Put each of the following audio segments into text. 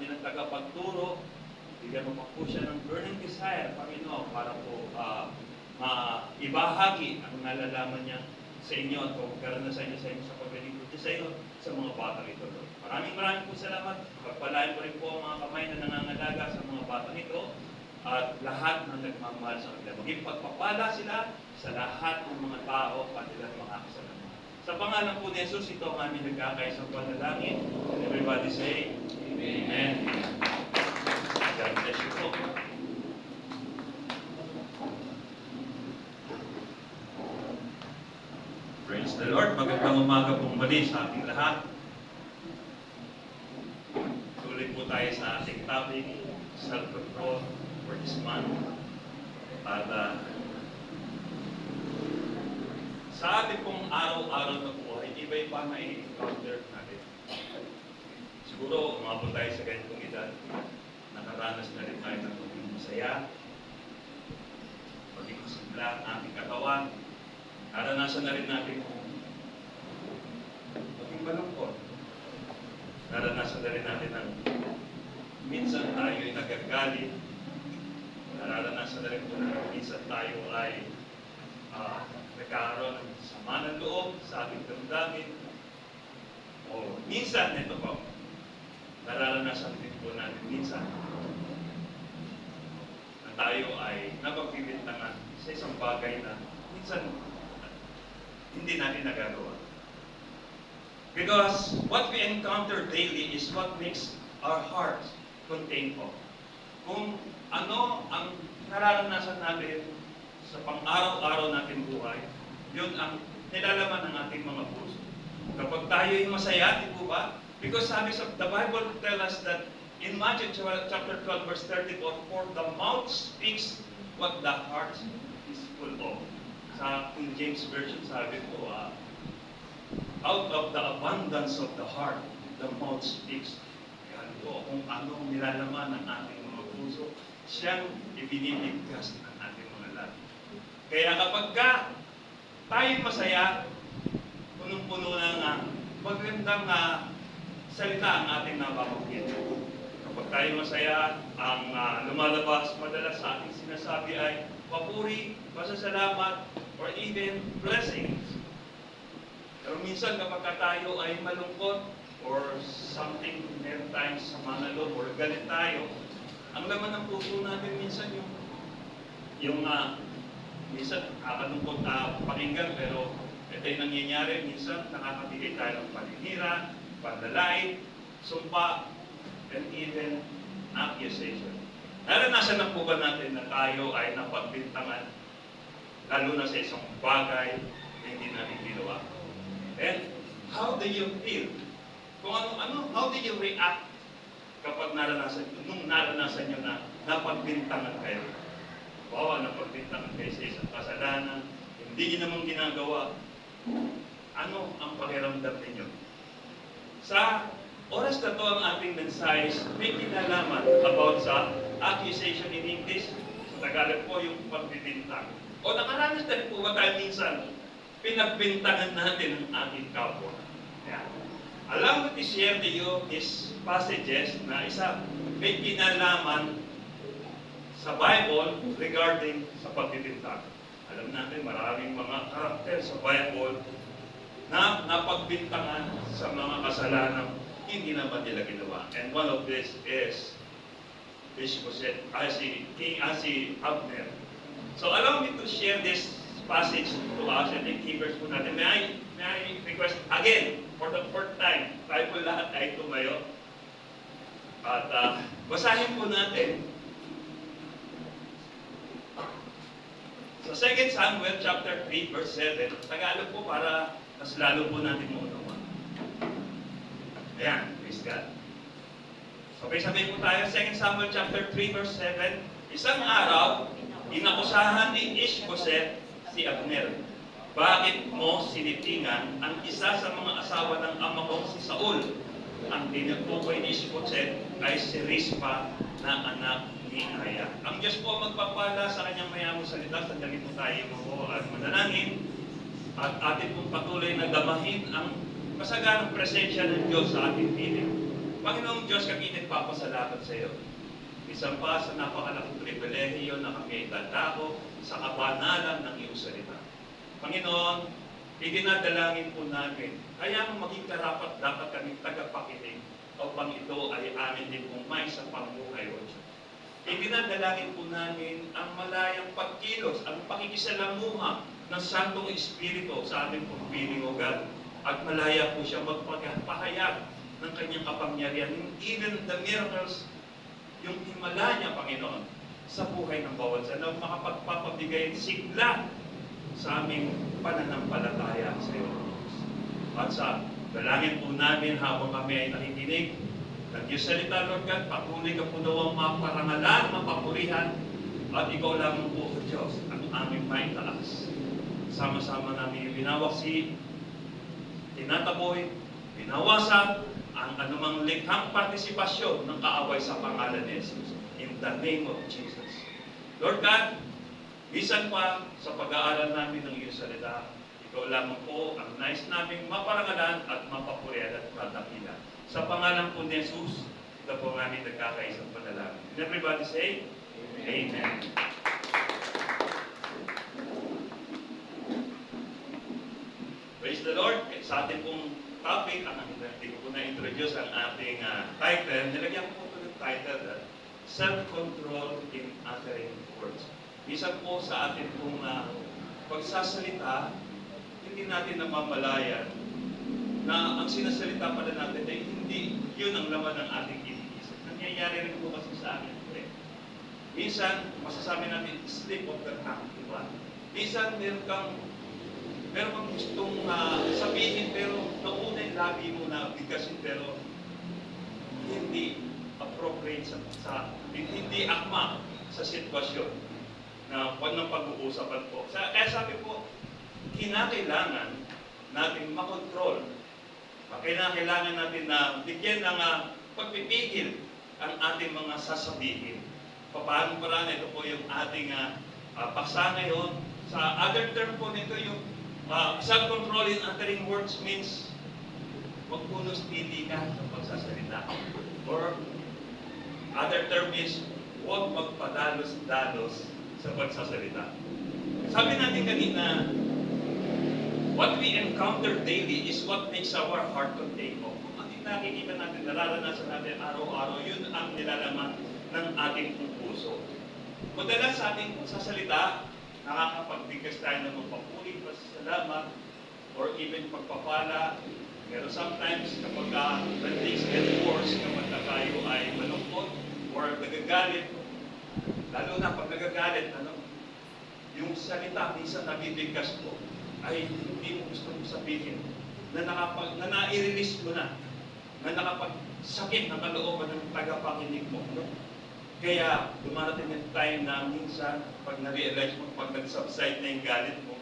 kanilang tagapagturo. Bigyan mo pa po siya ng burning desire, Panginoon, para po ibahagi ang nalalaman niya sa inyo at kung karanasan niya sa inyo sa paglilingkod sa iyo sa mga batang ito, Lord. Maraming po salamat. Pagpalain ko rin po ang mga kamay na nangangalaga sa mga batang ito at lahat ng nagmamahal sa kanila. Maging pagpapala sila sa lahat ng mga tao at ilang mga kasalanan. Sa pangalan po ni Jesus, ito ang aming nagkakaisang panalangin. And everybody say, Amen. God bless you po. Praise the Lord. Magandang umaga pong muli sa ating lahat. Tuloy po tayo sa ating topic, self-control for this month. At sa ating pong araw-araw na buhay, iba-iba na i-encounter natin. Siguro, umabot tayo sa ganitong edad, nakaranas na rin tayo ng maging masaya, maging masigla ang ating katawan, naranasan na rin natin maging malungkot. Naranasan na rin natin ng minsan tayo ay nagagalit. Naranasan na rin po na minsan tayo ay nagkakaroon ng sama ng loob sa ating damdamin. O minsan, ito po, naranasan din po natin minsan na tayo ay napagpipintangan sa isang bagay na minsan hindi natin nagagawa. Because what we encounter daily is what makes our hearts contain of. Kung ano ang nararanasan natin sa pang-araw-araw natin buhay, yun ang nilalaman ng ating mga puso. Kapag tayo ay masaya, di po ba? Because sabi sa the Bible tell us that in Matthew chapter 12 verse 34, for the mouth speaks what the heart is full of. Sa King James Version sabi po, out of the abundance of the heart, the mouth speaks. Yan po, kung anong nilalaman ng ating mga puso, siyang ibinibigkas ng ating mga labi. Kaya kapag tayo masaya, punong-puno ng magandang salita ang ating nababanggit. Kapag tayo masaya, ang lumalabas madalas sa ating sinasabi ay papuri, pasasalamat, or even blessings. Pero minsan kapag tayo ay malungkot or something, meron tayong sama na loob or galit tayo, ang laman ng puso natin minsan minsan nakakalungkot na pakinggan, pero ito yung nangyayari, minsan nakakabigay tayo ng paninira, panlalait, sumpa, and even accusation. Naranasan na po ba natin na tayo ay napagbintangan, lalo na sa isang bagay na hindi natin ginawa? And how do you feel? Kung how do you react kapag nung naranasan nyo na napagbintangan kayo? Napagbintangan kayo sa isang kasalanan, hindi nyo naman ginagawa. Ano ang pakiramdam ninyo? Sa oras na to ang ating mensahe, may kinalaman about sa accusation in English. Sa Tagalog po yung pagbibintang. O nakaranas na rin po ba tayo minsan pinagbintangan natin ang ating kapwa? Yeah. Allow me to share to you these passages na may kinalaman sa Bible regarding sa pagbibintang. Alam natin maraming mga karakter sa Bible na napagbintangan sa mga kasalanan hindi naman nila ginawa. And one of this is Ishbosheth, si Abner. So allow me to share this passage to us and keepers po natin. May I request again, for the fourth time, tayo po lahat ay tumayo. At basahin po natin sa 2 Samuel chapter 3 verse 7. Tagalog po para mas lalo po natin maunawa. Ayan, praise God. Sabay-sabay po tayo, 2 Samuel chapter 3 verse 7. Isang araw, inakusahan ni Ishbosheth si Abner. Bakit mo sinitingan ang isa sa mga asawa ng ama kong si Saul? Ang tinutukoy ni Ishbosheth ay si Rispa na anak ni Aya. Ang Diyos po magpapala sa kanyang mayamang salita. Sandali po tayo po at manalangin at atin pong patuloy na damahin ang masaganang presensya ng Diyos sa ating piling. Panginoong Diyos, kami nagpapasalamat sa iyo. Isang pa sa napakalaking pribilehiyo na kami ay dadako sa kabanalan ng iyong salita. Panginoon, idinadalangin po namin, kaya maging karapat dapat kami tagapakinig upang ito ay amin din kung may sa pamumuhay o Diyos. Idinadalangin po namin ang malayang pagkilos, ang pakikisalamuha ng Santong Espiritu sa aming pagpiling o God. At malaya po siya magpahayag ng kanyang kapangyarihan. Even the miracles, yung himala niya, Panginoon, sa buhay ng bawat isa, na makapagpapabigay sigla sa aming pananampalataya sa iyo. At sa dalangin po namin habang kami ay nakikinig ng Diyos salita, Lord God, patuloy ka po daw ang maparangalan, mapapurihan, at ikaw lamang po, Diyos, ang aming maitaas. Sama-sama namin binawaksi, tinataboy, binawasan ang anumang likhang partisipasyon ng kaaway sa pangalan ni Jesus. In the name of Jesus. Lord God, bisan pa sa pag-aaral namin ng iyong salita, ikaw lamang po ang nais naming maparangalan at mapapurihan at matakilan. Sa pangalan po ni Jesus, ito po namin nagkakaisang panalangin. And everybody say, Amen. Amen. Praise the Lord. Sa ating pong topic, hindi ko po na-introduce ang ating title. Nilagyan ko po ng title, Self-Control in Uttering Words. Isa po sa ating pong pagsasalita, hindi natin namamalayan na ang sinasalita pala natin ay hindi yun ang laman ng ating iniisip. Nangyayari rin po kasi sa amin. Minsan, masasabi natin, slip of the tongue, di ba? Minsan, meron kang gustong sabihin, pero nauna yung labi mo na bigkasin, pero hindi appropriate hindi akma sa sitwasyon na ng pag-uusapan po. Kaya sabi po, kinakailangan natin makontrol. Kinakailangan natin na bigyan ng pagpipigil ang ating mga sasabihin. Paano parang ito po yung ating paksa ngayon. Sa other term po nito, yung self-control in uttering words means magpunos pili ka sa pagsasalita. Or other term is huwag magpadalos-dalos sa pagsasalita. Sabi natin kanina, what we encounter daily is what makes our heart contain mo. Kung ang nakikita natin, nararanasan natin araw-araw, yun ang nilalaman ng ating puso. Madalas sa ating sasalita, nakakapagbigkas tayo ng magpapuri, pasasalamat, or even pagpapala. Pero sometimes, kapag when things get worse, kapag tayo ay malungkot or nagagalit, lalo na pag nagagalit, yung salita minsan nabibigkas mo ay hindi mo gusto mong sabihin na na-i-release mo na nakapagsakit ng kalooban ng tagapakinig mo. Kaya dumarating yung time na minsan pag na-realize mo, pag nag-subside na yung galit mo,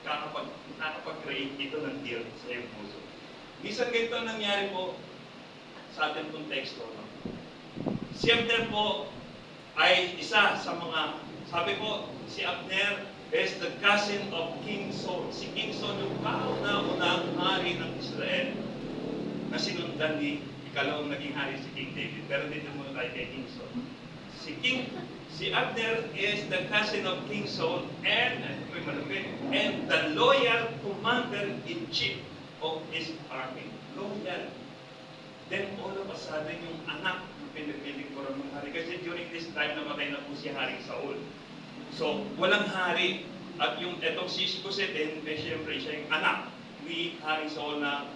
nakakapag-create ito ng guilt sa iyong puso. Minsan ganito nangyari po sa ating konteksto. Si Abner po ay isa sa mga, sabi po, si Abner is the cousin of King Saul. Si King Saul yung kauna-unang hari ng Israel na sinundan ni ikalawang naging hari si King David. Pero dito muna tayo kay King Saul. Si Abner is the cousin of King Saul and the loyal commander-in-chief of his army. Loyal. Then all of a sudden, yung anak ng pinipiling ko ng hari. Kasi during this time, namatay na po si Haring Saul. So, walang hari. At yung etong si Isboset, siyempre siya yung anak ni Haring Saul na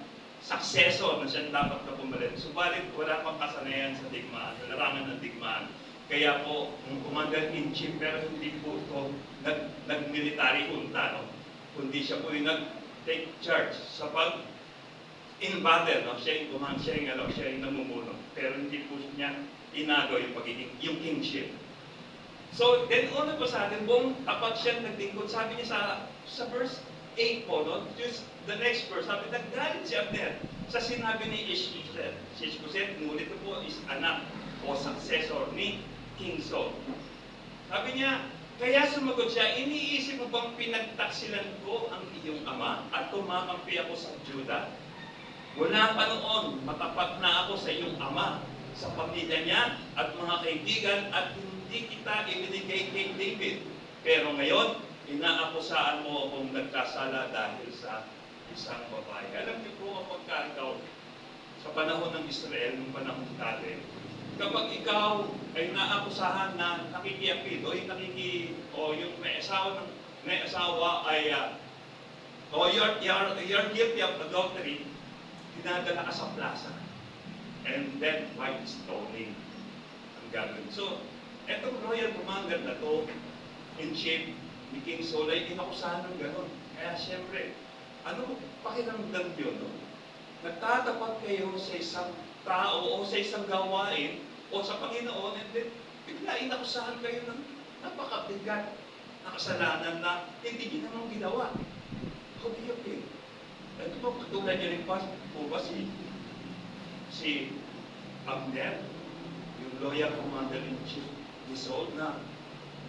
successor na siya dapat na pumalit. Subalit, wala pang kasanayan sa digmaan, sa larangan ng digmaan. Kaya po, yung commander-in-chief, pero hindi po ito nag-military junta, no? Kundi siya po yung nag-take charge sa in battle, no? Siya yung command, siya yung namumuno. Pero hindi po niya inagaw yung kingship. So, then all of a sudden, kapag siya nagtingkod, sabi niya sa verse 8 po, no? Just the next verse, sabi, naggalit si Abner sa sinabi ni Ishboset. Si Ishboset, ngunit ito po is anak o successor ni King Saul. Sabi niya, kaya sumagot siya, iniisip mo bang pinagtaksilan ko ang iyong ama at tumakampi ako sa Juda? Mula pa noon, matapat na ako sa iyong ama, sa pamilya niya at mga kaibigan at hindi kita ibinigay kay David. Pero ngayon, inaakusaan mo akong nagkasala dahil sa isang babae. Alam niyo po kapag ikaw, sa panahon ng Israel, ng panahon dati, kapag ikaw ay naakusahan na nakikiapid o yung may asawa ay you're guilty of adultery, dinadala ka sa plaza. And then, white stoning ang gagawin. So, etong royal commander na to, in chief ni King Saul, ay inakusahan ng gano'n. Kaya siyempre, ano pakiramdam yun? No? Nagtatapat kayo sa isang tao o sa isang gawain o sa Panginoon, and then bigla inakusahan kayo ng napakabigat na kasalanan na hindi niyo naman ginawa. How do you feel? Ito po, katulad niyo rin po ba si Abner, yung loyal commander-in-chief ni Saul, na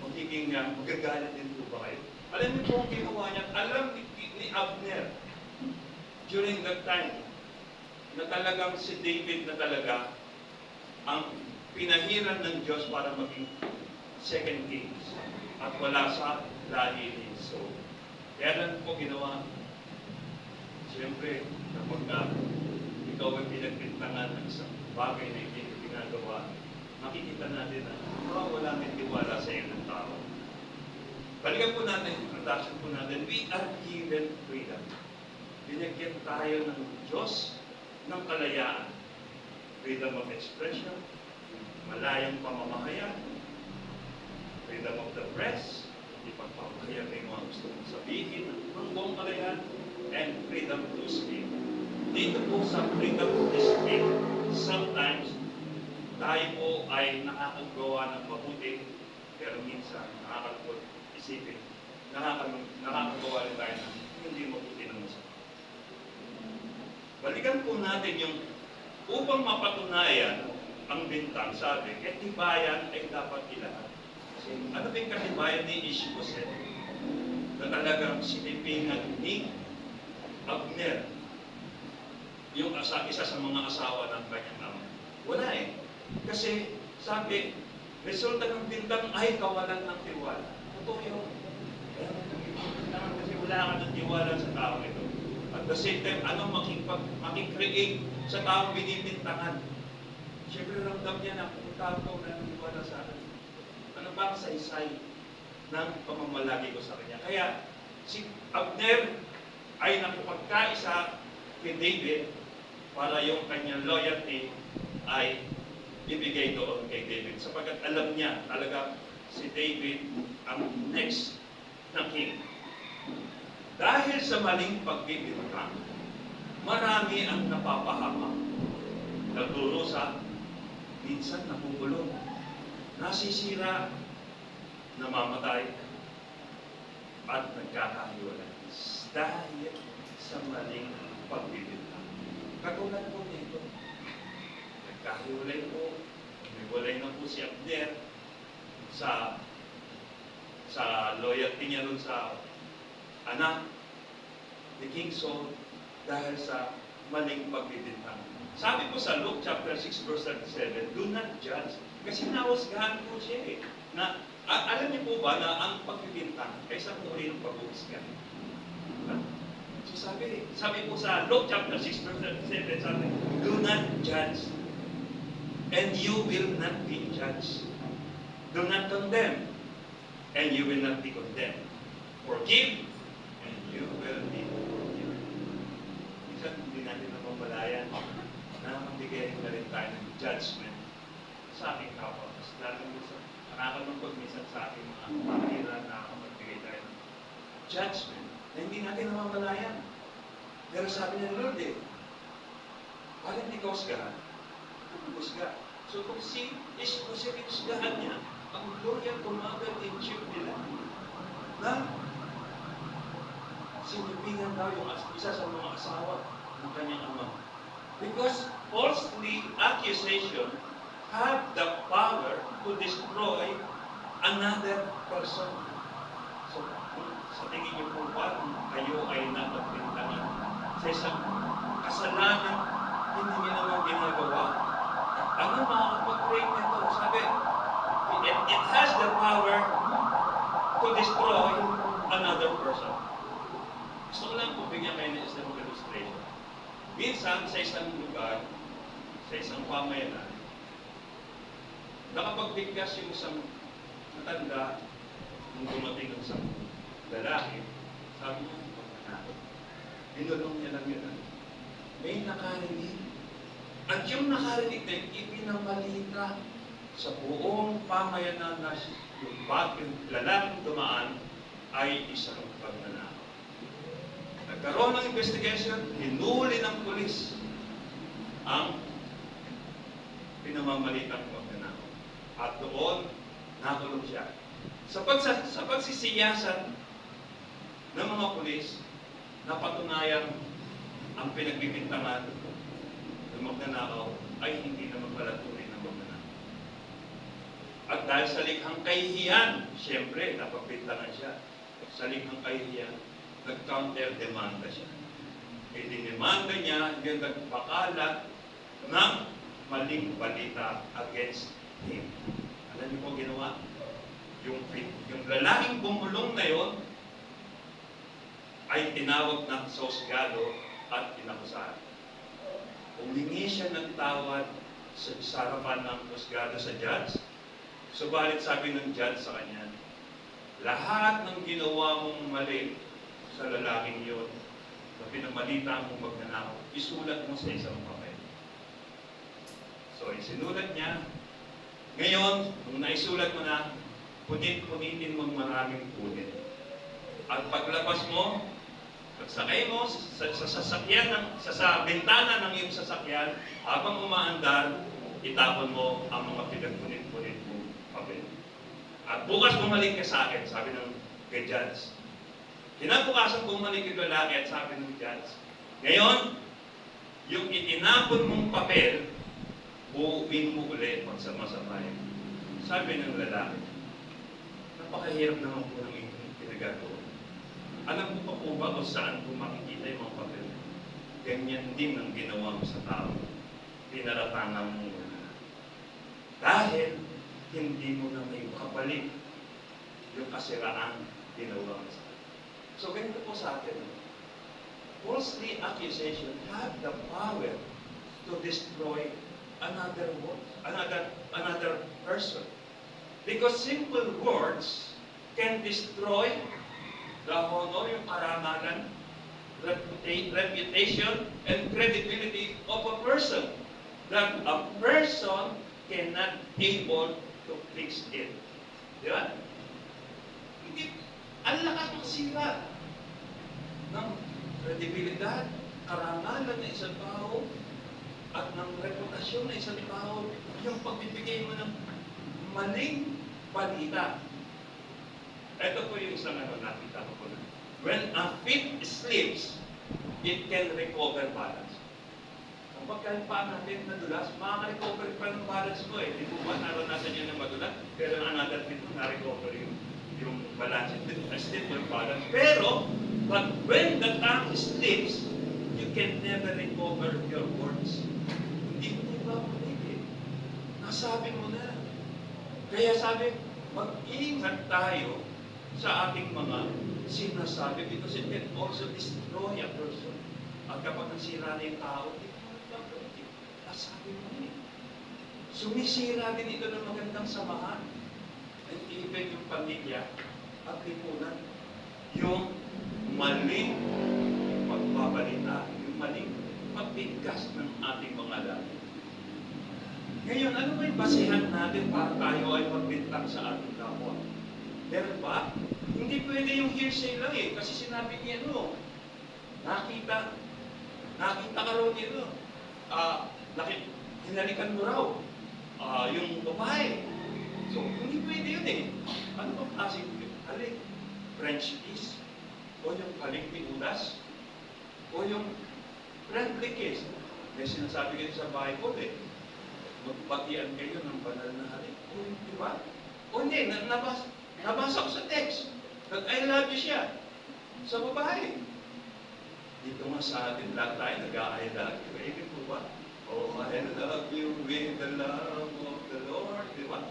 magiging magagalit din po ba kayo? Alam niyo po ang ginawa niya, alam ni Abner during that time na talagang si David na talaga ang pinahiran ng Diyos para maging second king at wala sa lahi ni Saul. Kaya lang po ginawa, siyempre, kapag ikaw ay pinagpintangan ng isang bagay na hindi ginagawa, makikita natin na wala may tiwala sa iyo ng tao. Balikan po natin, introduction po natin, we are given freedom. Binigyan tayo ng Diyos ng kalayaan. Freedom of expression, malayang pamamahayag, freedom of the press, ipagpapahayag ng mga gusto mong sabihin, ng buong kalayaan, and freedom to speak. Dito po sa freedom to speak, sometimes tayo po ay nakakagawa ng mabuti, pero minsan nakakalungkot isipin, nakakagawa rin tayo ng hindi mabuti ng masama. Balikan po natin yung upang mapatunayan ang bintang, sabi, katibayan ay dapat ilahat. Kasi ano ba yung katibayan ni Ishbosheth na talagang sinipingan ni Abner, yung isa sa mga asawa ng kanyang ama? Wala eh. Kasi sabi, resulta ng bintang ay kawalan ng tiwala. Totoo yun. Kasi wala ka ng tiwala sa tao ito. At the same time, ano makikreate sa taong binibintangan? Siyempre, ramdam niya na kung tao ko na naniwala sa akin. Ano ba ang saysay ng pamamalagi ko sa kanya? Kaya, si Abner ay nakipagkaisa kay David para yung kanyang loyalty ay ibigay doon kay David. Sapagkat alam niya talaga si David ang next na king. Dahil sa maling pagbibintang, marami ang napapahamak, nagdurusa, minsan napukulong, nasisira, namamatay, at nagkakahiwalay. Dahil sa maling pagbibintang. Katulad po nito, nagkahiwalay po, umiwalay na po si Abner sa loyalty niya rin sa anak ni King Saul dahil sa maling pagbibintang. Sabi po sa Luke chapter 6 verse 37, do not judge. Kasi nawasgahan po siya eh. Na, alam niyo po ba na ang pagbibintang ay isang uri ng pag-uusgan? So sabi po sa Luke chapter 6 verse 37, sabi, do not judge and you will not be judged. Do not condemn and you will not be condemned. Forgive and you will be forgiven. Minsan hindi natin napapalayan na magbigay na rin tayo ng judgment sa ating kapwa. Mas lalo mo sa nakakalungkot minsan sa ating mga kapatiran na magbigay tayo ng judgment na hindi natin namamalayan. Pero sabi ng Lord eh, bakit hindi ka husgahan? Husga. So kung si Ishbosheth husgahan niya, ang loyal commander-in-chief nila, na sinipingan daw yung isa sa mga asawa ng kanyang ama. Because falsely accusation have the power to destroy another person. So, sa tingin niyo po ba, kayo ay napagbintangan sa isang kasalanan, hindi niya naman ginagawa. Ano makakapag-create nito? Sabi, it has the power to destroy another person. Gusto ko lang po bigyan kayo ng isang illustration. Minsan, sa isang lugar, sa isang pamayanan, nakapagbigkas yung isang matanda nung dumating ng isang lalaki. Sabi niya, binulong niya lang yun. May nakarinig. At yung nakarinig na yun, ipinamalita sa buong pamayanan na yung lalaking dumaan ay isang pagnanakaw. Nagkaroon ng investigation, hinuli ng pulis ang pinamamalitang pagnanakaw. At doon, nakulong siya. Sa pagsisiyasan ng mga pulis, napatunayan ang pinagbibintangan ng magnanakaw ay hindi naman pala tunay na magnanakaw. At dahil sa likhang kahihiyan, siyempre, napagbintangan siya. Sa likhang kahihiyan, nag-counter-demanda siya. E dinimanda niya, yung nagpakalat ng maling balita against him. Alam niyo po ginawa? Yung lalaking bumulong na yon ay tinawag ng sosgado at inakusahan. Humingi siya ng tawad sa harapan ng sosgado sa judge. Subalit sabi ng judge sa kanya, lahat ng ginawa mong mali sa lalaking yun, na pinamalita mong magnanakaw, isulat mo sa isang papel. So, isinulat niya. Ngayon, nung naisulat mo na, punitin mong maraming punit. At paglabas mo, pagsakay mo sa sasakyan, sa bintana ng iyong sasakyan, habang umaandar, itapon mo ang mga pinagpunit-punit mo papel. At bukas bumalik ka sa akin, sabi ng judge. Kinabukasan bumalik yung lalaki at sabi ng judge, ngayon, yung itinapon mong papel, buuin mo ulit magsama-samay. Sabi ng lalaki, napakahirap naman po ng pinagagawa. Alam mo pa po ba kung saan po makikita yung mga papel? Ganyan din ang ginawa mo sa tao. Pinaratangan mo na. Dahil hindi mo na may kabalik yung kasiraan ginawa mo sa atin. So ganito po sa atin. Falsely accusation have the power to destroy another person. Because simple words can destroy the honor, yung karangalan, reputation, and credibility of a person. That a person cannot able to fix it. Di ba? Hindi, ang lakas magsira ng kredibilidad, karangalan ng isang tao, at ng reputasyon ng isang tao, yung pagbibigay mo ng maling balita. Ito po yung isang nakita ko po na. When a feet slips, it can recover balance. Kapag kahit pa natin nadulas, makaka-recover pa ng balance mo eh. Hindi po ba naranasan niya ng madulas? Pero ang another feet mo, na-recover yung balance. Still yung balance. Pero, but when the tongue slips, you can never recover your words. Hindi mo ba maligid? Nasabi mo na. Kaya sabi, mag-iingat tayo sa ating mga sinasabi because it can also destroy a person. At kapag nasira na yung tao, hindi mo magpapalitin. Nasabi mo na. Sumisira din ito ng magandang samahan. And even yung pamilya at lipunan. Yung maling pagbabalita, yung maling pagbigkas ng ating mga labi. Ngayon, ano ba yung basihan natin para tayo ay magbintang sa ating kapwa? Meron ba? Hindi pwede yung hearsay lang eh. Kasi sinabi niya, nakita ka raw niya, hinalikan mo raw yung babae. So, hindi pwede yun eh. Ano bang klaseng halik? French kiss? O yung halik ni Udas? O yung friendly kiss? May sinasabi kayo sa Bible eh. Magbatian kayo ng banal na halik. O, di ba? O hindi, nabasa ko sa text. That I love you siya. Sa babae. Dito nga sa atin, lahat tayo nag-I love you. Amen po ba? Oh, I love you with the love of the Lord. Di ba?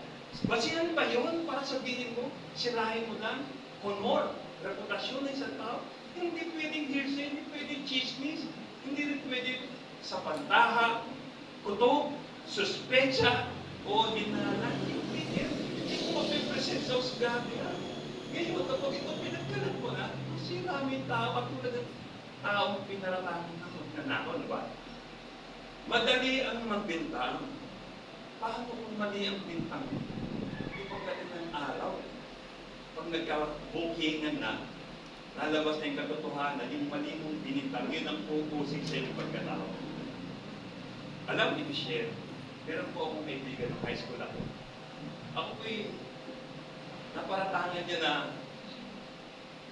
Basihan ba yun para sabihin mo, sirahin mo lang, honor, reputasyon ng isang tao? Hindi pwedeng hearsay, hindi pwedeng chismis, hindi rin pwedeng sa pantaha, kutob, suspecha, o hinala. Hindi ko mapipresent sa usgado yan. Ngayon, kapag ito pinagkalat mo na, sira mo yung tao at tulad ng taong pinaratangan ng magnanakaw, di ba? Madali ang magbintang. Paano kung mali ang bintang? Hindi pagdating ng araw. Pag nagka-bookingan na, lalabas na yung katotohanan, yung mali mong binintang, yun ang pupusin sa iyong pagkatao. Alam, i-share. Meron po akong kaibigan ng high school ako. Ako po'y naparatangan niya na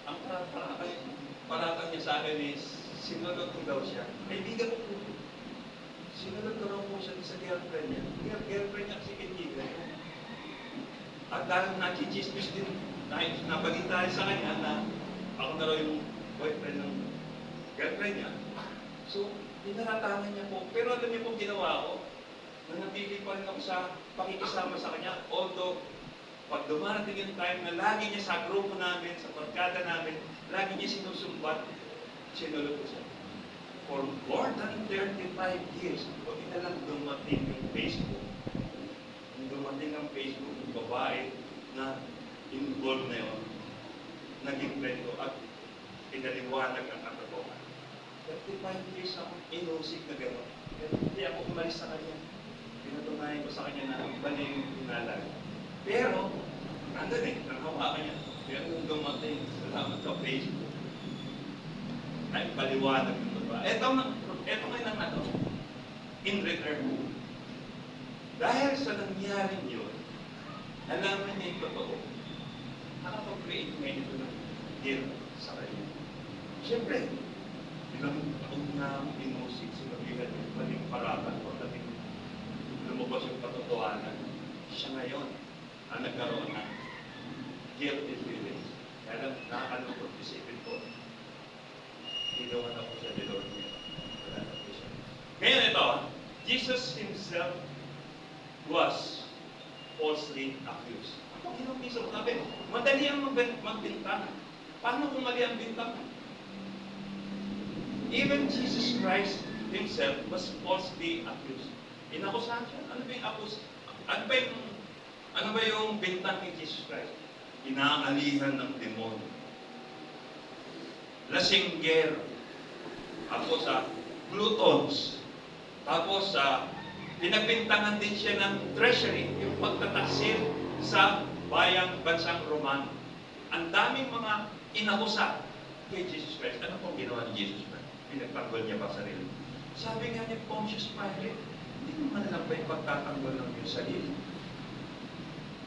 ang paratang niya sa akin is sinunod ko daw siya. Kaibigan ko po. Sinunod ko raw po siya sa girlfriend niya. Girlfriend niya kasi kaibigan. At dahil nachichismis din, dahil nabagin tayo sa kanya na ako na raw yung boyfriend ng girlfriend niya. So, pinaratangan niya po. Pero alam niyo po ginawa ko, nanatili pa rin ako sa pakikisama sa kanya. Although, pag dumarating yung time na lagi niya sa grupo namin, sa barkada namin, lagi niya sinusumbat, sinulog ko siya. For more than 35 years, huwag na lang dumating yung Facebook. Nung dumating ang Facebook, yung babae na involved na yun, naging friend ko at pinaliwanag ang katotohanan. 35 years ako inusik na gano'n. Hindi ako umalis sa kanya. Pinatunayan ko sa kanya na iba na yung inalag. Pero, nandun eh, nanghawakan niya. Pero nung dumating, salamat sa Facebook, ay paliwanag yung diba? Ito ngayon ang ano, in return. Dahil sa nangyaring yun, nalaman niya yung totoo, nakapag-create ngayon ito ng guilt sa kanya. Siyempre, ilang taon na inusik, sinabihan yung maling paratan, pagdating lumabas yung katotohanan, siya ngayon ang nagkaroon ng guilty feelings. Kaya lang, nakakalungkot isipin ko, ginawa na po siya ni Lord niya. Wala na po siya. Ngayon ito, Jesus Himself was falsely accused. Ako ginong-isip natin, madali ang magbintang. Paano kung mali ang bintang? Even Jesus Christ Himself was falsely accused. Inakusahan siya. Ano ba yung bintang ni Jesus Christ? Inaalihan ng demonyo. Lasingger. Tapos sa glutons. Tapos pinagbintangan din siya ng treasury, yung pagtataksil sa bansang Romano. Ang daming mga inakusa kay Jesus Christ. Ano pong ginawa ni Jesus Christ? Pinagtanggol niya pa sarili. Sabi nga ni Pontius Pilate, hindi naman lang ba yung pagtatanggol ng iyong sarili?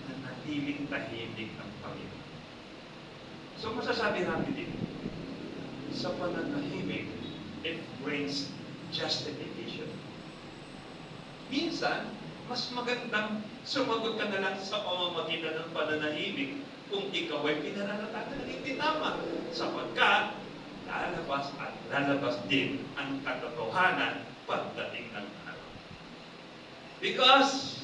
Nanatiling tahimik ang Panginoon. So masasabi natin dito, sa pananahimik, it brings justification. Minsan, mas magandang sumagot ka na lang sa pamamagitan ng pananahimik kung ikaw ay pinananatagan ng hindi tama. Sapagkat, lalabas at lalabas din ang katotohanan pagdating ng araw. Because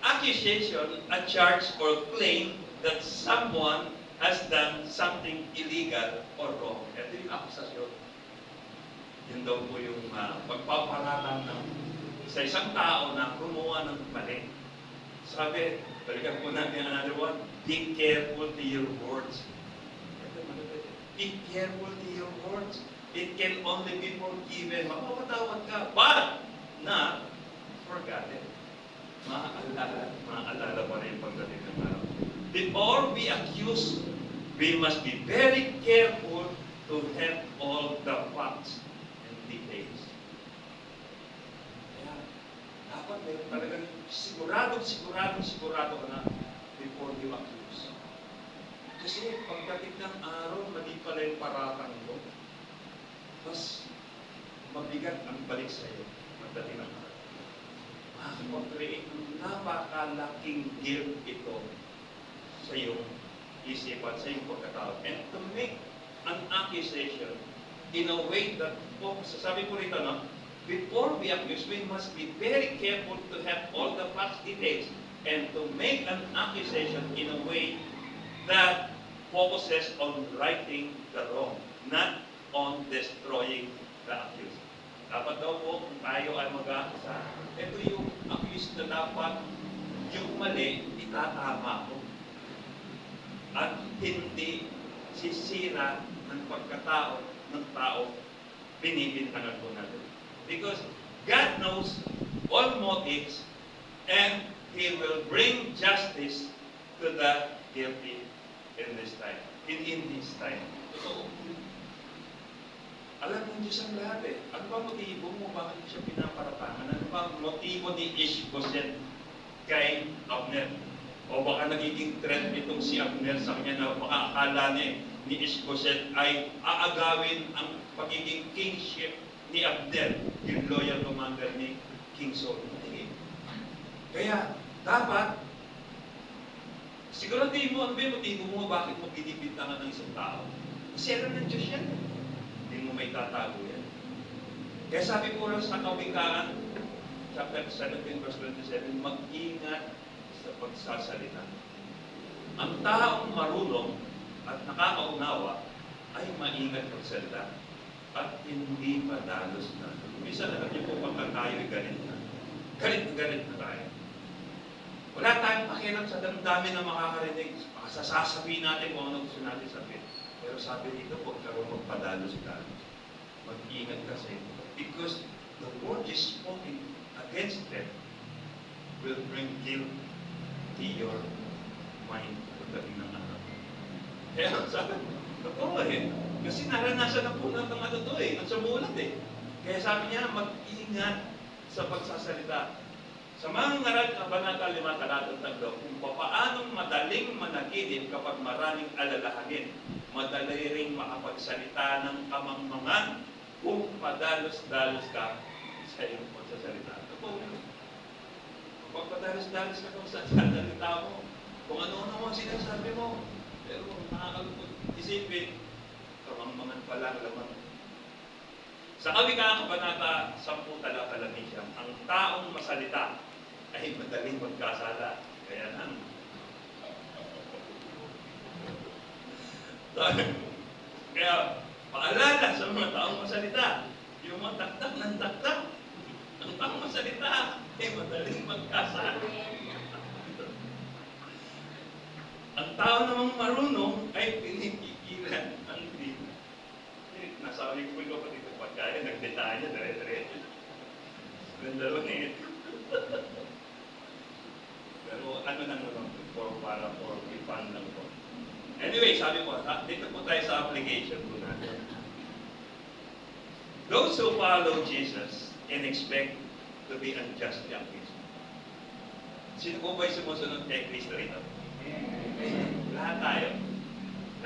accusation, a charge or claim that someone has done something illegal or wrong. Ito yung akusasyon. Yun daw po yung pagpaparatang sa isang tao na gumawa ng mali. Sabi, balikan po natin another one, be careful to your words. Be careful to your words. It can only be forgiven. Mapapatawad ka, but not forgotten. Maaalala pa rin pagdating ng araw. Before we accuse, we must be very careful to have all the facts and details. Kaya, dapat meron talagang sigurado ka na before you accuse. Kasi pagdating ng araw, mali pala yung paratang mo. Mas mabigat ang balik sa iyo pagdating ng araw. Makakapag-create ng napakalaking guilt ito sa iyong isipan, sa iyong pagkatao. And to make an accusation in a way that, sabi po rito, no? Before we accuse, we must be very careful to have all the facts details and to make an accusation in a way that focuses on righting the wrong, not on destroying the accused. Dapat daw po, kung tayo ay mag-aaksa, ito yung accused na dapat yung mali, itatama ko. At hindi sisira ng pagkatao ng tao, binibintangan ko natin. Because God knows all motives and He will bring justice to the guilty in this time. In this time. So, alam ng Diyos ang lahat eh. Ano ba motibo mo? Bakit siya pinaparatangan? Ano ba motibo ni Ishbosheth kay Abner? O baka nagiging trend itong si Abner sa kanya na baka akala ni Ishbosheth ay aagawin ang pagiging kingship ni Abner, yung loyal commander ni King Saul. Kaya, dapat, siguraduhin mo, ano ba yung motibo mo, bakit mo binibintangan ng isang tao? Kasi alam ng Diyos yan. Hindi mo may tatago yan. Kaya sabi po lang sa Kawikaan, chapter 17, verse 27, mag-ingat sa pagsasalita. Ang taong marunong at nakakaunawa ay maingat magsalita at hindi padalos na. Minsan alam niyo po pagka tayo'y galit na tayo. Wala tayong pakialam sa damdamin na makakarinig. Sasasabihin natin kung ano gusto natin sabihin. Pero sabi dito, huwag ka rin magpadalos ka. Mag-ingat kasi. Because the word is spoken against them will bring guilt to your mind pagdating ng araw. Kaya sabi, totoo eh. Kasi naranasan na po ng ng sumulat eh. Kaya sabi niya, mag-ingat sa pagsasalita. Sa mga ngaral ng Kabanata 5, Talatang 3, kung paanong madaling managinip kapag maraming alalahanin, madali ring makapagsalita ng kamangmangan kung padalos-dalos ka sa iyong pagsasalita. Totoo yun. Kapag padalos-dalos ka sa salita mo, kung ano-ano ang sinasabi mo, pero nakakalupot isipin, kamangmangan pa lang laman. Sa Kawikaan Kabanata 10, Talatang 1, ang taong masalita ay madaling magkasala. Kaya nang kaya paalala sa mga taong masalita, yung mga taktak ng taktak, ang taong masalita ay madaling magkasala. Ang tao namang marunong ay pinipigilan ang din. Nasabi ko pa dito pagkaya, nagdetalya, dire-diretso. Ganda rin eh. Pero ano nang naman, for fun lang po. Anyway, sabi ko, dito po tayo sa application po natin. Those who follow Jesus and expect to be unjustly accused. Sino po ba'y sumusunod kay Kristo rito? Lahat tayo.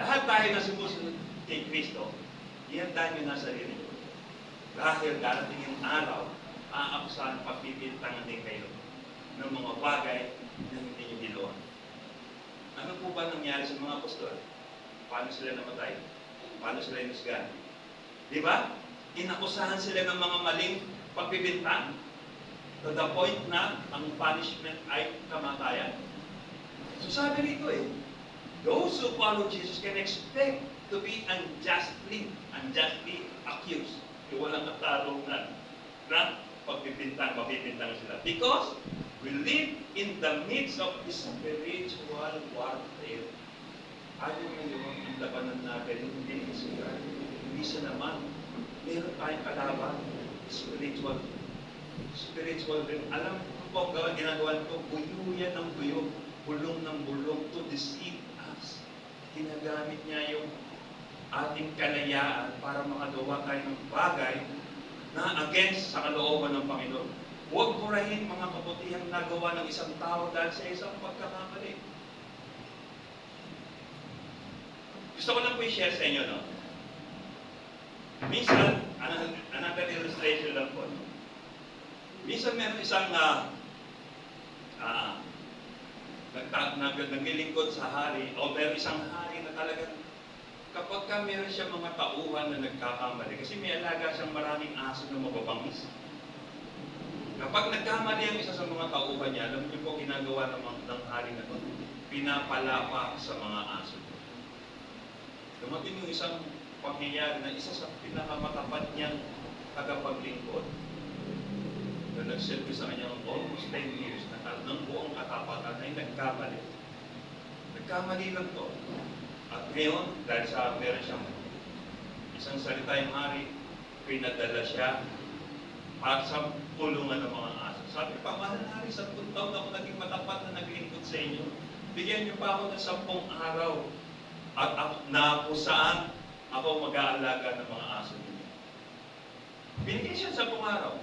Lahat tayo na sumusunod kay Kristo, ihanda nyo na sarili nyo. Dahil darating yung araw, aakusahan, pagpipintangan din kayo ng mga bagay na hindi nyo ginawa. Ano po ba nangyari sa mga apostol? Paano sila namatay? Paano sila inusgahan? Di ba? Inakusahan sila ng mga maling pagpipintang to the point na ang punishment ay kamatayan. So sabi rito those who follow Jesus can expect to be unjustly accused. Yung walang katarungan na mapipintang sila. Because we live in the midst of spiritual warfare. Ayaw ngayon, ang labanan natin, hindi physical. Minsan naman, meron tayong kalaban, spiritual. Spiritual rin. Alam ko po ang ginagawa ko, buyo yan ng buyo, bulong ng bulong to deceive us. Ginagamit niya yung ating kalayaan para makagawa tayo ng bagay na against sa kalooban ng Panginoon. Huwag burahin mga kabutihang nagawa ng isang tao dahil sa isang pagkakamali. Gusto ko lang po i-share sa inyo, no? Minsan, another illustration lang po. Minsan meron isang naglilingkod sa hari, o meron isang hari na talagang kapag ka meron siya mga tauhan na nagkakamali, kasi may alaga siyang maraming aso na mababangis. Kapag nagkamali ang isa sa mga tauhan niya, alam niyo po ginagawa ng hari na ito, pinapalapa sa mga aso. Dumating yung isang pangyayari na isa sa pinakamatapat niyang tagapaglingkod na nagsilbi sa kanyang almost 10 years ng buong katapatan ay nagkamali. Nagkamali lang to. At ngayon, dahil sa meron siyang isang salita yung hari, pinadala siya para sa kulungan ng mga aso. Sabi pa, mahal na hari, 10 taon ako naging matapat na naglingkod sa inyo. Bigyan niyo pa ako ng 10 araw at na kung saan ako mag-aalaga ng mga aso ninyo. Binigyan siya 10 araw.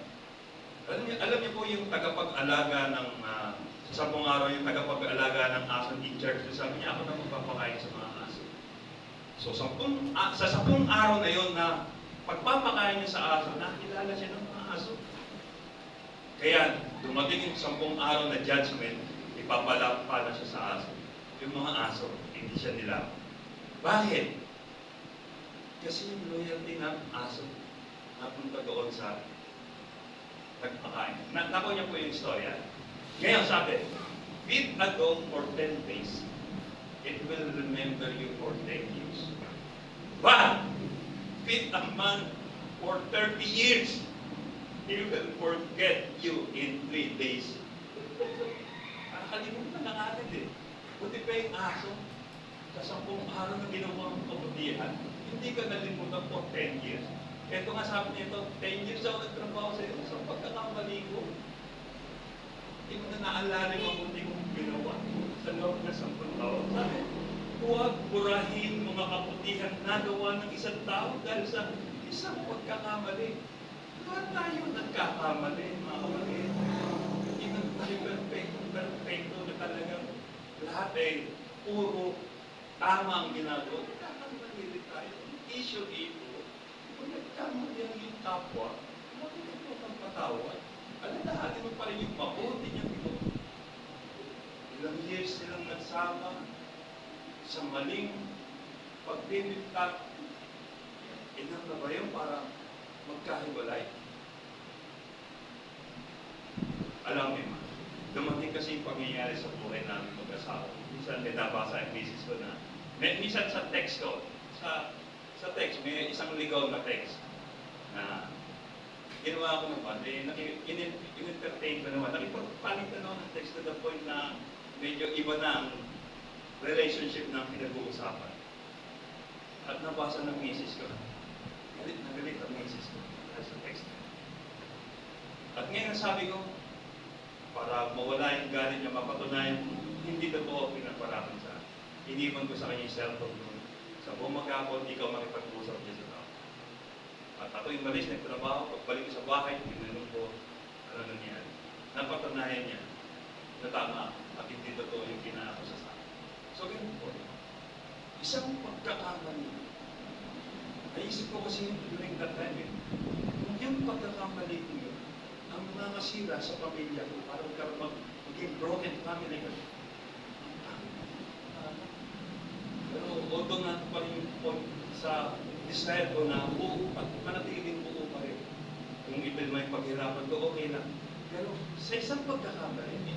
Alam niyo po yung tagapag-alaga ng sa 10 araw yung tagapag-alaga ng aso in charge. Sabi niya, ako na magpapakain sa mga aso. So sa 10 araw na yon na pagpapakain niya sa aso, nakilala siya ng mga aso. Kaya dumating yung 10 araw na judgment, ipapalapa na siya sa aso. Yung mga aso, hindi siya nila. Bakit? Kasi yung loyalty ng aso napunta doon sa nagpakain. Nako niya po yung istorya. Ngayon sabi, feed a dog for 10 days, it will remember you for 10 years. But, feed a man for 30 years, he will forget you in 3 days. Nakakalimutan na natin eh. Buti pa yung aso, sa 10 araw na ginawa ng kabutihan, hindi ka nalimutan for 10 years. Ito nga sabi nito, 10 years ako nagtrabaho sa iyo, sa pagkakamali ko, hindi mo na naalala yung mabuti kong ginawa sa loob na 10 taon. Sabi, huwag burahin mga kabutihan na gawa ng isang tao dahil sa isang pagkakamali. Lahat tayo nagkakamali, mga kapatid. Hindi na tayo perfecto na talagang lahat ay puro tama ang ginagawa. Nagkakamali rin tayo. Issue ito, kung nagkamali ang yung kapwa, bakit ito ang patawad? Alalahanin mo pa rin yung mabuti niya ito. Ilang years silang nagsama sa maling pagbibigtak. Ilang na ba yun para magkahiwalay? Alam mo, dumating kasi yung pangyayari sa buhay namin mag-asawa. Minsan may nabasa yung misis ko na, minsan sa text ko, sa text, may isang ligaw na text na ginawa ko naman, in-entertain ko naman. Nakipagpalit na naman ang text to the point na medyo iba na ang relationship na pinag-uusapan. At nabasa ng misis ko, galit na galit ang misis ko sa text. At ngayon sabi ko, para mawala yung galit niya, mapatunayan, hindi na po ako pinagparapan sa akin. Iniwan ko sa kanya yung cellphone doon. Sa buong maghapon, ikaw makipag-usap niya sa tao. At ako yung malis, nagtrabaho, pagbalik ko sa bahay, tinanong ko, ano nangyari. Napatunayan niya na tama at hindi totoo yung kinaakusa sa akin. So, ganun po. Isang pagkakamali. Naisip ko kasi during that time, yung pagkakamali ko yun, ang nangasira sa pamilya ko, parang maging broken family ko. Pero although na pa rin point sa desire ko na buo, at manatiling buo pa rin. Kung ito may paghirapan ko, okay lang. Pero sa isang pagkakamali,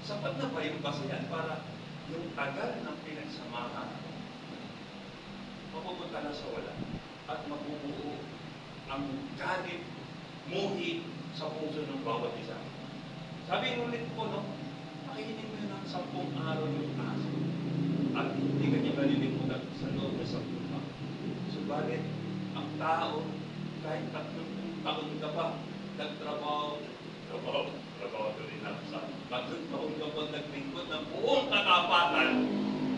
sapat na ba yung basayan para yung tagal ng pinagsamahan mapupunta na sa wala at mabubuo ang galit, muhi sa puso ng bawat isa. Sabi ulit po, no, makinig mo yun ng 10 araw yung aso at hindi ka niya malilimutan sa loob na 10 taon. Subalit, ang tao, kahit 3 taon ka pa, nagtrabaho rin lang sa 3 taon ka pa naglingkod ng buong katapatan,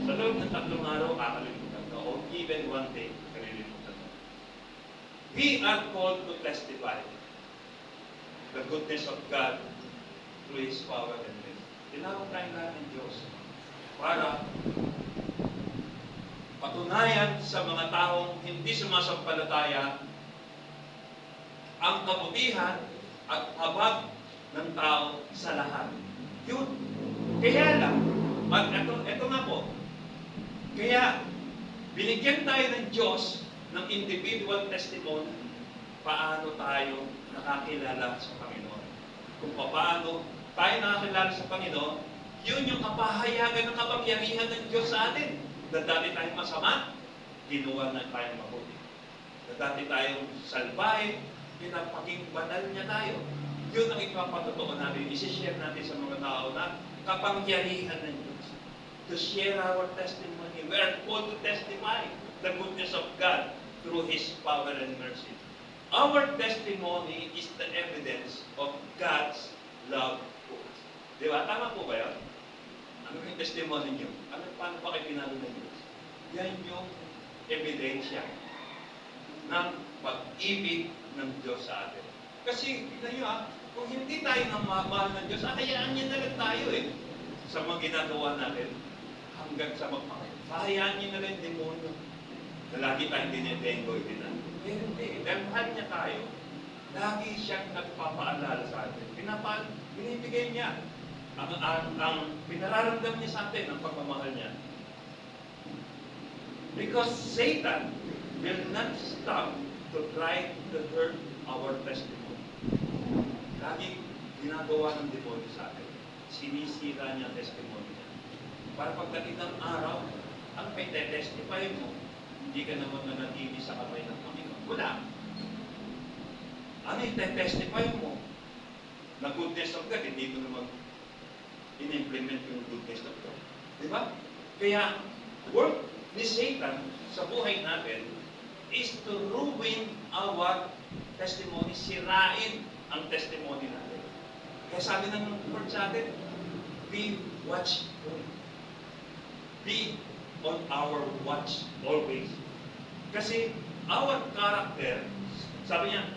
sa loob ng 3 araw, kakalimutan ka, or even 1 day, kalilimutan ka. We are called to testify the goodness of God through His power and grace. Tinawag tayo natin Diyos para patunayan sa mga taong hindi sumasampalataya ang kabutihan at habag ng tao sa lahat. Yun. Kaya lang, at ito nga po, kaya Binigyan tayo ng Diyos ng individual testimony paano tayo nakakilala sa Panginoon. Kung paano tayo nakakilala sa Panginoon, yun yung kapahayagan ng kapangyarihan ng Diyos sa atin. Na dati tayong masama, ginawa na tayong mabuti. Na dati tayong salbahe, pinapaging banal niya tayo. Yun ang ipapatotoo natin, isi-share natin sa mga tao na kapangyarihan ng Diyos. To share our testimony. We are called to testify the goodness of God through His power and mercy. Our testimony is the evidence of God's love for us. Di ba? Tama po ba yan? Ano yung testimony niyo? Paano pa kayo pinalo ng Diyos? Yan yung ebidensya ng pag-ibig ng Diyos sa atin. Kasi, kung hindi tayo mahal ng Diyos, hayaan niya na lang tayo sa mga ginagawa natin hanggang sa magpakay. Hayaan niya na lang yung demonyo na lagi tayong dinedengoy din natin. Pero hindi, dahil mahal niya tayo, lagi siyang nagpapaalala sa atin. Binibigay niya ang pinararamdam niya sa atin ang pagmamahal niya. Because Satan will not stop to try to hurt our testimony. Lagi ginagawa ng demonyo sa atin. Sinisira niya ang testimony niya. Para pagdating ng araw, ang may testify mo, hindi ka naman nanatili sa kamay ng Panginoon. Wala. Ano yung testify mo? Na goodness of God, hindi ko naman in-implement yung goodness of God. Di ba? Kaya, work ni Satan sa buhay natin is to ruin our testimony, sirain ang testimony natin. Kaya sabi ng Lord sa atin, be watchful. Be on our watch always. Kasi our character, sabi niya,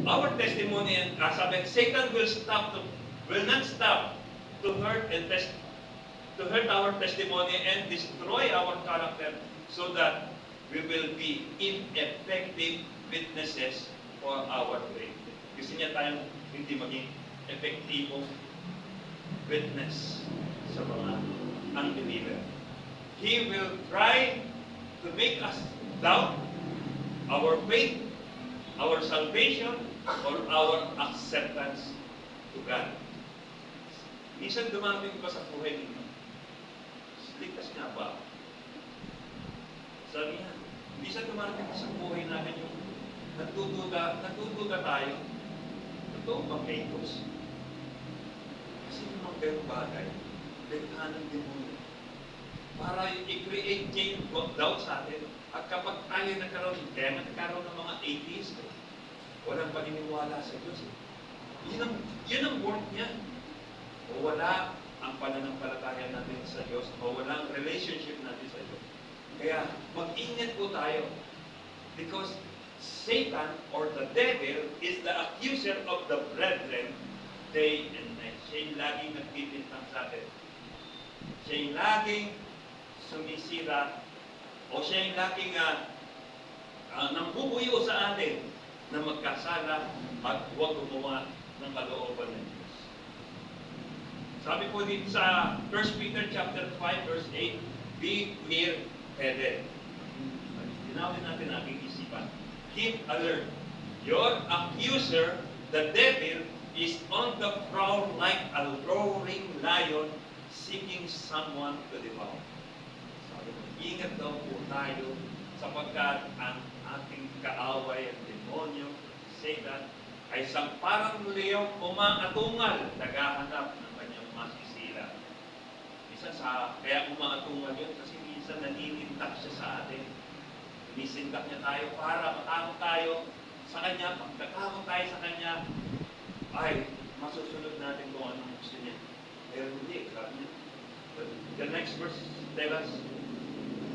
our testimony, sabi, Satan will not stop to hurt our testimony and destroy our character so that we will be ineffective witnesses for our faith. Gusto niya tayong hindi maging epektibong witness sa mga unbeliever. He will try to make us doubt our faith, our salvation, or our acceptance to God. Minsan dumating pa sa buhay ninyo, ligtas nga ba? Sabi niya, minsan dumating pa sa buhay natin yung nagdududa tayo. Totoo ba may Diyos? Kasi yung mga ganong bagay, ligtaan ng demonyo. Para i-create change doubt sa atin. At kapag tayo nagkaroon ng mga atheist, walang paniniwala sa Diyos. Yun ang work niya. O wala ang pananampalataya natin sa Diyos, o wala ang relationship natin sa Diyos. Kaya mag-ingat po tayo. Because Satan or the devil is the accuser of the brethren day and night. Siya yung laging nagpipintang sa atin. Siya yung laging sumisira o siya yung laging nambubuyo sa atin na magkasala at huwag gumawa ng kalooban ng Diyos. Sabi po dito sa 1 Peter chapter 5 verse 8, be clear-headed. Dinawin natin ating isipan. Keep alert. Your accuser, the devil, is on the prowl like a roaring lion seeking someone to devour. Sabi mo, ingat daw po tayo sapagkat ang ating kaaway ang demonyo, Satan, ay isang parang leong umaatungal, naghahanap ng kanyang masisira. Kaya umaatungal yun kasi minsan naninintak siya sa atin. Nisindak niya tayo para matakot tayo sa kanya. Pag natakot tayo sa kanya, ay masusunod natin kung anong gusto niya. Pero hindi, sabi niya. The next verse tells us,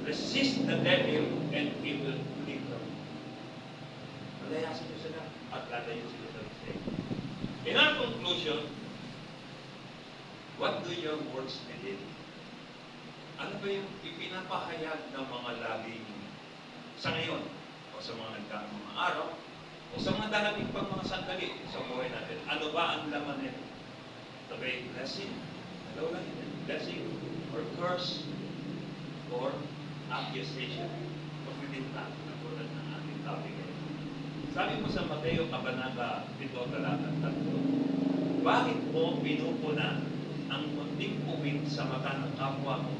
resist the devil and he will flee from you. Palayasin niyo sila at lalayo sila sa mistake. In our conclusion, what do your words reveal? Ano ba yung ipinapahayag ng mga labi ninyo? Sa ngayon, o sa mga nagdaang mga araw, o sa mga darating pang mga sandali sa buhay natin, ano ba ang laman nito? Sabi, blessing, blessing, or curse, or accusation, pagbibintang, katulad ng ating topic ngayon. Sabi mo sa Mateo, Kabanata 7, Talata 3, bakit mo pinupuna ang munting uwing sa mata ng kapwa mo,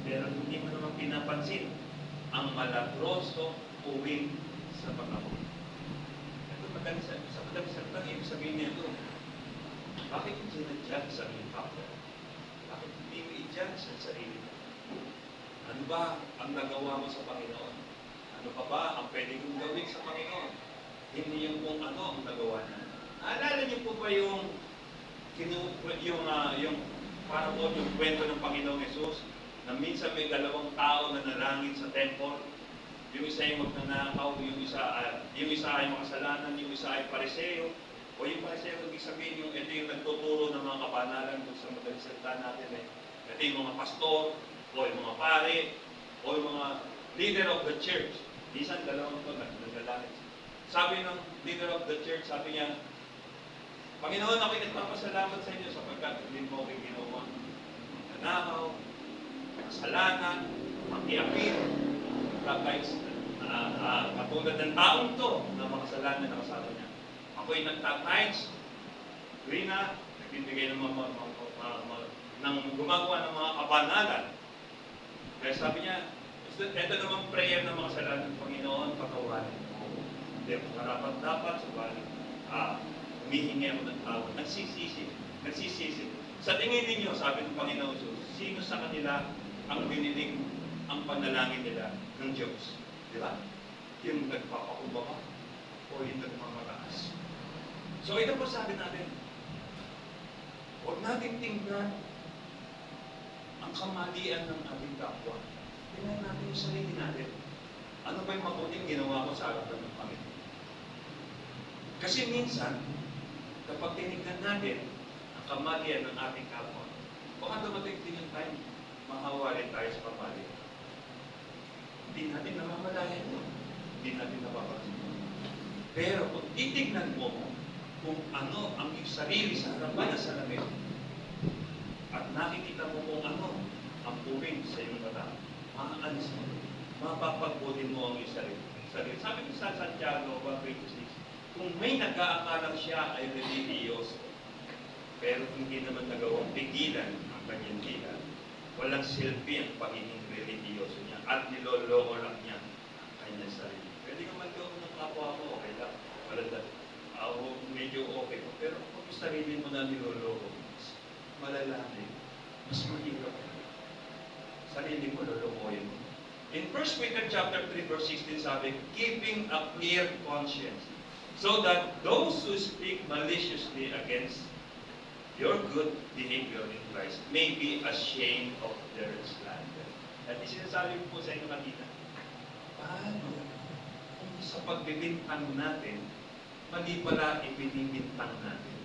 pero hindi mo naman pinapansin ang malagroso uwing sa mata mo? Ito madaling salita, ibig sabihin nito, bakit mo sinadjudge sa iyong kapwa? Bakit hindi mo i-judge sa sarili mo? Ano ba ang nagawa mo sa Panginoon? Ano pa ba ang pwede kong gawin sa Panginoon? Hindi yung kung ano ang nagawa niya. Naalala niyo po ba yung parang po yung kwento ng Panginoong Yesus na minsan may dalawang tao na nalangin sa temple. Yung isa ay magnanakaw, yung isa ay makasalanan, yung isa ay pariseo. O yung pariseo, ibig sabihin yung ito yung nagtuturo ng mga kabanalan kung sa madaling salita natin eh. Ito yung mga pastor, o yung mga pare, o yung mga leader of the church. Minsan dalawang ito naglalangin. Sabi ng leader of the church, sabi niya, Panginoon, ako'y nagpapasalamat sa inyo sapagkat hindi mo ako'y ginawa. Nanakaw, kasalanan, makiapid, katulad ng taong to na makasalanan na kasama niya. Ako'y nagtatides, grina, nagbibigay ng ng gumagawa ng mga kabanalan. Kaya sabi niya, ito naman prayer ng mga kasalanan ng Panginoon, patawarin mo. Hindi, karapat dapat, subalit, humihingi ako ng tawad. Nagsisisi. Sa tingin ninyo, sabi ng Panginoon Jesus, sino sa kanila ang diniling ang panalangin nila ng Diyos? Di ba? Yung nagpapakumbaba o yung nagmamataas. So ito po sabi natin, huwag natin tingnan ang kamalian ng ating kapwa. Tingnan natin yung sarili natin. Ano ba yung mabuting ginawa ko sa harapan ng Panginoon? Kasi minsan, kapag tinignan natin ang kamalian ng ating kapwa, baka dumating din yung time, mahawarin tayo sa kamalian. Hindi natin namamalayan yun. Hindi natin napapansin. Pero kung titignan mo kung ano ang iyong sarili sa harapan ng salamin, at nakikita mo kung ano ang puwing sa iyong mata, maaalis mo, mapapagbutin mo ang iyong sarili. Sabi ko sa Santiago 1:26, kung may nag-aakalang siya ay religiyoso, pero hindi naman nagawang pigilan ang kanyang dila, walang silbi ang pagiging religiyoso niya at niloloko lang niya ang kanyang sarili. Pwede ka mag-gawin ng kapwa mo, okay lang. Ako medyo okay po. Pero kung sarili mo na niloloko, malalaman, mas mahirap. Sarili mo, lolokohin mo. In 1 Peter chapter 3, verse 16, sabi, keeping a clear conscience, so that those who speak maliciously against your good behavior in Christ may be ashamed of their slander. At isinasabi ko po sa inyo kanina, paano kung sa pagbibintang natin, mali pala ibinibintang natin?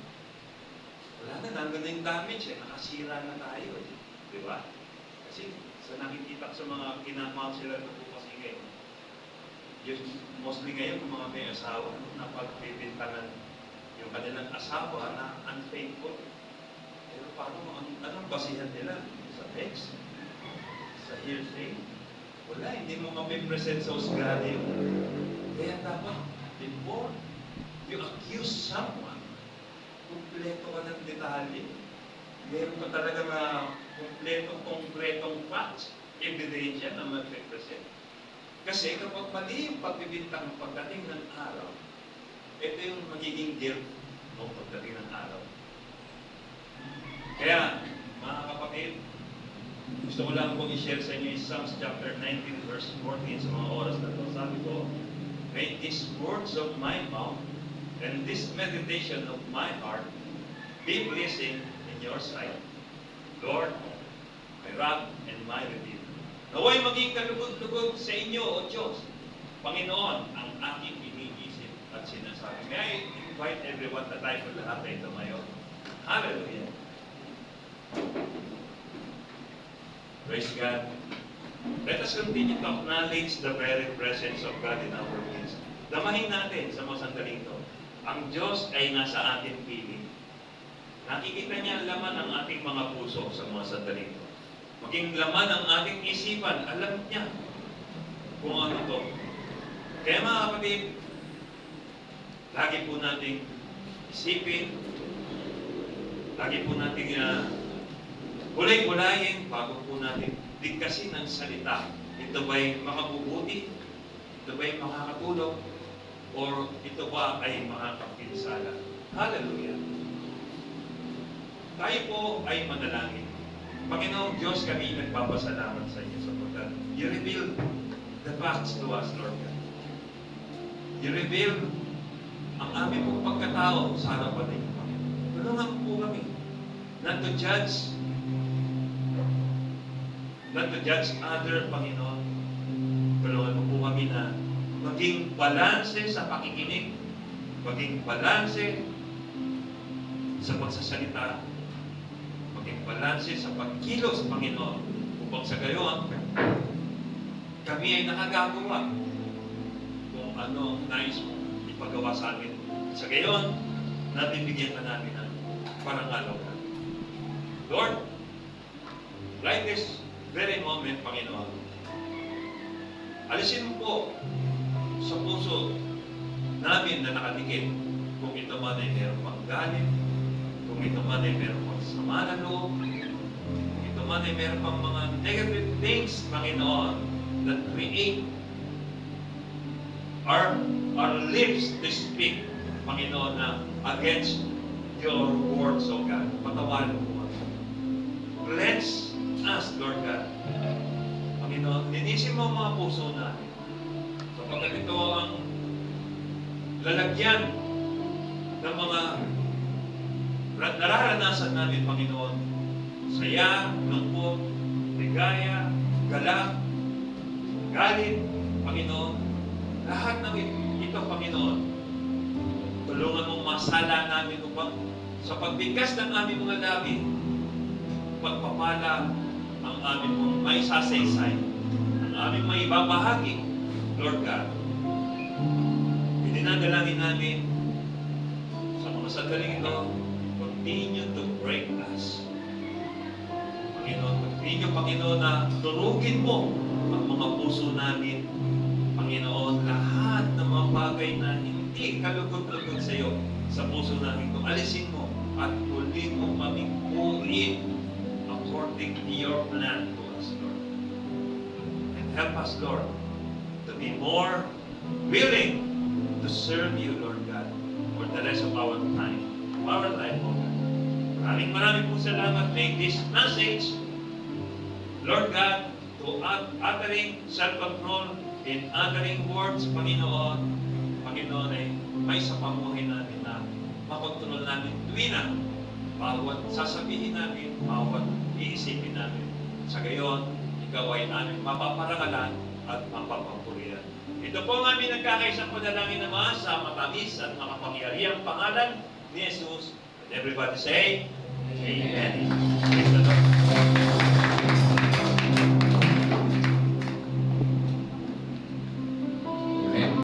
Wala na, nandun na yung damage eh, nakasira na tayo eh. Di ba? Kasi sa nakikita sa mga kinakaunselan ko po kasi ngayon, mostly ngayon, yung mga may asawa, napagbibintangan yung kanilang asawa na unfaithful. Pero paano, anong basihan nila? Sa text? Sa hearsay? Wala, hindi mo mapipresent sa husgado. Kaya dapat, before you accuse someone, kumpleto ka ng detalye. Meron ka talaga na konkretong facts, ebidensya na mag-represent. Kasi kapag mali yung pagbibintang pagdating ng araw, ito yung magiging guilt no, pagdating ng araw. Kaya, mga kapatid, gusto ko lang pong i-share sa inyo yung Psalms chapter 19, verse 14 sa mga oras na ito. Sabi ko, may these words of my mouth and this meditation of my heart be pleasing in your sight, Lord, my rock and my redeemer. Naway maging kalugod-lugod sa inyo, O Diyos, Panginoon, ang aking iniisip at sinasabi. May I invite everyone na tayo po lahat ay tumayo. Hallelujah. Praise God. Let us continue to acknowledge the very presence of God in our midst. Damahin natin sa mga sandaling ito. Ang Diyos ay nasa ating piling. Nakikita niya ang laman ng ating mga puso sa mga sandaling ito. Maging laman ng ating isipan, alam niya kung ano to. Kaya mga kapatid, lagi po nating isipin, lagi po nating kulay-kulayin bago po natin bigkasin ng salita. Ito ba'y makabubuti? Ito ba'y makakatulong? Or ito ba ay makakapinsala? Hallelujah! Tayo po ay manalangin. Panginoong Diyos, kami nagpapasalamat sa inyo sapagkat you reveal the facts to us, Lord God. You reveal ang aming pong pagkatao sa harapan ninyo, Panginoon. Tulungan po kami not to judge other, Panginoon. Tulungan mo po kami na maging balanse sa pakikinig, maging balanse sa pagsasalita, maging balanse sa pagkilos, Panginoon, upang sa gayon, kami ay nakagagawa kung ano ang nais mo ipagawa sa amin. Sa gayon, nabibigyan ka namin ng parangalaw ka. Lord, right this very moment, Panginoon, alisin mo po sa puso namin na nakadikit kung ito man ay meron pang galit, kung ito man ay meron pang sama na loob, kung ito man ay meron pang mga negative things, Panginoon, that create our lips to speak, Panginoon, na against your words, O God. Patawarin mo kami. Cleanse us, Lord God. Panginoon, linisin mo ang mga puso natin. Sapagkat ito ang lalagyan ng mga nararanasan namin, Panginoon. Saya, lungkot, ligaya, galak, galit, Panginoon. Lahat ng ito, Panginoon. Tulungan mong masala namin upang sa pagbigkas ng aming mga labi, pagpapala ang aming mong may sasaysay, ang aming may babahagi, Lord God. Idinadalangin namin sa mga sandaling ito, continue to break us. Panginoon, continue, Panginoon, na durugin mo ang mga puso namin. Panginoon, lahat ng mga bagay na hindi kalugod-lugod sa iyo sa puso namin, kung alisin mo at muli mo kaming buuin according to your plan to us, Lord. And help us, Lord, to be more willing to serve you, Lord God, for the rest of our time, our life, O God. Maraming po salamat. Make this message, Lord God, to uttering self-control in uttering words, Panginoon, ay may sa pamuhay natin na mapagtunol namin tuwina bawat sasabihin namin, bawat iisipin namin. Sa gayon, ikaw ay aming mapaparangalan at mapapapurihan. Ito po ang aming nagkakaisang panalangin naman sa matamis at makapangyarihang pangalan ni Jesus. And everybody say, Amen. Amen.